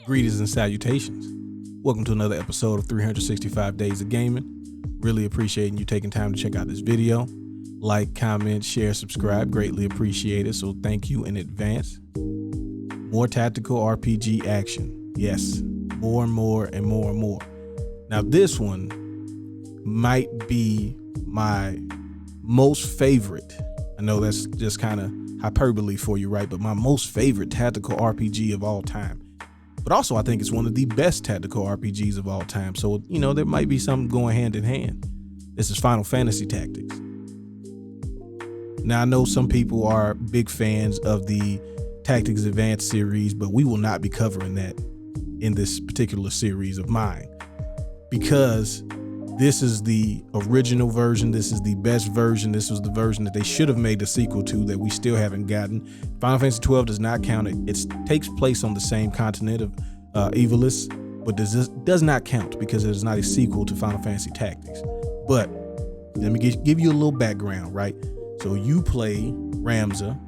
Greetings and salutations. Welcome to another episode of 365 Days of Gaming. Really appreciating you taking time to check out this video. Like, comment, share, subscribe. Greatly appreciated. So thank you in advance. More tactical RPG action. Yes, more and more and more and more. Now this one might be my most favorite. I know that's just kind of hyperbole for you, right? But my most favorite tactical RPG of all time. But also I think it's one of the best tactical RPGs of all time. So, you know, there might be something going hand in hand. This is Final Fantasy Tactics. Now I know some people are big fans of the Tactics Advanced series, but we will not be covering that in this particular series of mine, because this is the original version. This is the best version. This was the version that they should have made the sequel to that we still haven't gotten. Final Fantasy 12 does not count. It takes place on the same continent of Evilus, but does not count because it is not a sequel to Final Fantasy Tactics. But let me give you a little background, right? So you play Ramza,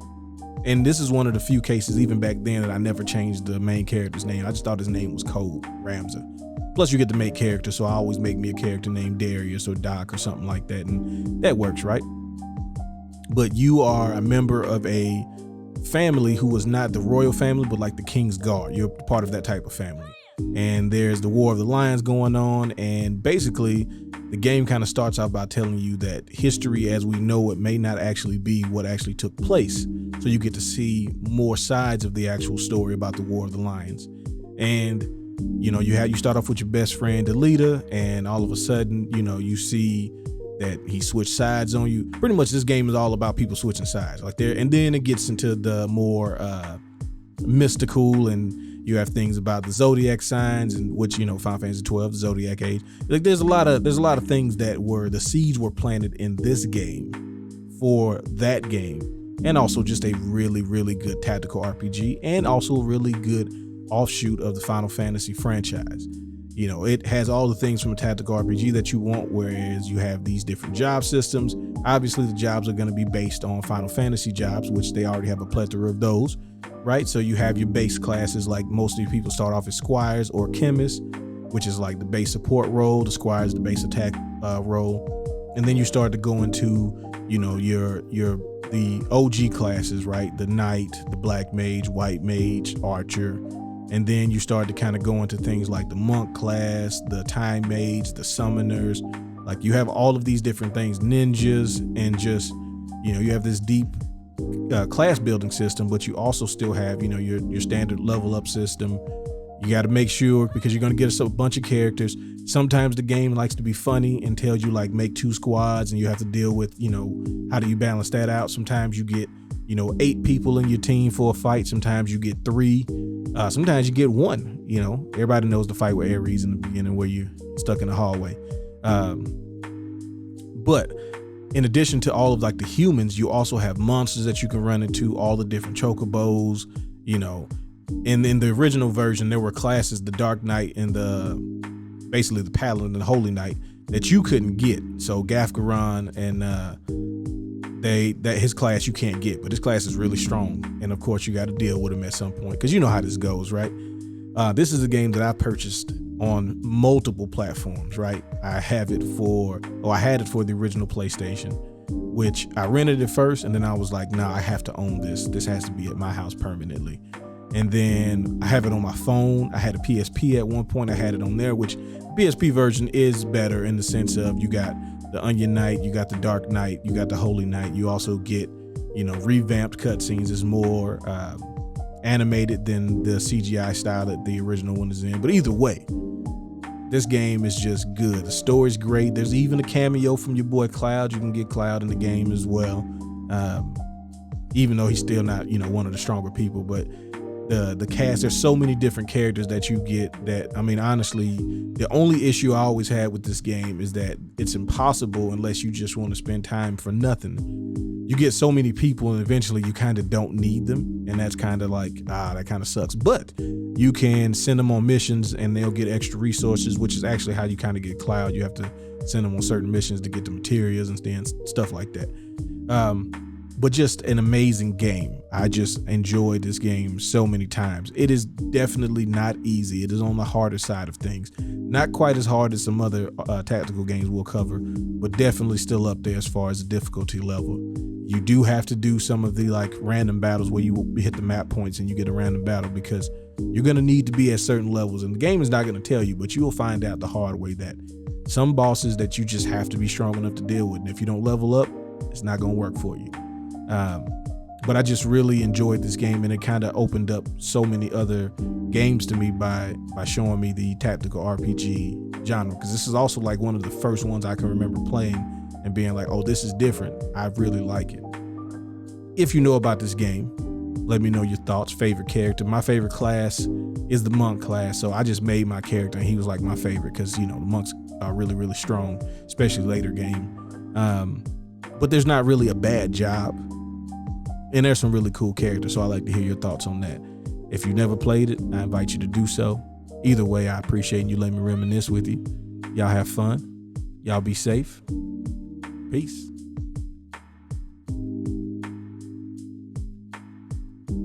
and this is one of the few cases even back then that I never changed the main character's name. I just thought his name was Code Ramza. Plus you get to make characters, so I always make me a character named Darius or Doc or something like that, and that works, right? But you are a member of a family who was not the royal family, but like the King's Guard. You're part of that type of family. And there's the War of the Lions going on, and basically the game kind of starts out by telling you that history as we know it may not actually be what actually took place. So you get to see more sides of the actual story about the War of the Lions. And you know, you start off with your best friend, Alita, and all of a sudden, you know, you see that he switched sides on you. Pretty much this game is all about people switching sides like there. And then it gets into the more mystical, and you have things about the zodiac signs, and which, you know, Final Fantasy 12, the zodiac age. Like there's a lot of things that were the seeds were planted in this game for that game. And also just a really, really good tactical RPG, and also a really good offshoot of the Final Fantasy franchise. You know, it has all the things from a tactical RPG that you want, whereas you have these different job systems. Obviously the jobs are going to be based on Final Fantasy jobs, which they already have a plethora of those, right? So you have your base classes, like most of the people start off as squires or chemists, which is like the base support role. The squire is the base attack role. And then you start to go into, you know, the OG classes, right? The knight, the black mage, white mage, archer. And then you start to kind of go into things like the monk class, the time mage, the summoners. Like you have all of these different things, ninjas, and just, you know, you have this deep class building system, but you also still have, you know, your standard level up system. You got to make sure, because you're going to get a bunch of characters. Sometimes the game likes to be funny and tells you like make 2 squads, and you have to deal with, you know, how do you balance that out? Sometimes you get, you know, 8 people in your team for a fight. Sometimes you get 3. Sometimes you get 1. You know, everybody knows the fight with Ares in the beginning where you're stuck in the hallway. But in addition to all of like the humans, you also have monsters that you can run into, all the different chocobos. You know, in the original version, there were classes, the Dark Knight and basically the Paladin and the Holy Knight, that you couldn't get. So Gafgaron and his class you can't get, but his class is really strong, and of course you got to deal with him at some point, because you know how this goes, right? This is a game that I purchased on multiple platforms, right? I had it for the original PlayStation, which I rented it first, and then I was like, nah, I have to own this. This has to be at my house permanently. And then I have it on my phone. I had a PSP at one point. I had it on there, which the PSP version is better in the sense of you got the Onion Knight, you got the Dark Knight, you got the Holy Knight. You also get, you know, revamped cutscenes. Is more animated than the CGI style that the original one is in. But either way, this game is just good. The story's great. There's even a cameo from your boy Cloud. You can get Cloud in the game as well, even though he's still not, you know, one of the stronger people. But the cast, there's so many different characters that you get that, I mean, honestly, the only issue I always had with this game is that it's impossible unless you just want to spend time for nothing. You get so many people and eventually you kind of don't need them, and that's kind of like, that kind of sucks. But you can send them on missions and they'll get extra resources, which is actually how you kind of get Cloud. You have to send them on certain missions to get the materials and stuff like that. but just an amazing game. I just enjoyed this game so many times. It is definitely not easy. It is on the harder side of things. Not quite as hard as some other tactical games we'll cover, but definitely still up there as far as the difficulty level. You do have to do some of the like random battles where you hit the map points and you get a random battle, because you're going to need to be at certain levels, and the game is not going to tell you, but you will find out the hard way that some bosses that you just have to be strong enough to deal with. And if you don't level up, it's not going to work for you. But I just really enjoyed this game, and it kind of opened up so many other games to me by showing me the tactical RPG genre, because this is also like one of the first ones I can remember playing and being like, oh, this is different. I really like it. If you know about this game, let me know your thoughts. Favorite character. My favorite class is the monk class, so I just made my character and he was like my favorite, because the monks are really, really strong, especially later game. But there's not really a bad job. And there's some really cool characters, so I'd like to hear your thoughts on that. If you never played it, I invite you to do so. Either way, I appreciate you letting me reminisce with you. Y'all have fun. Y'all be safe. Peace.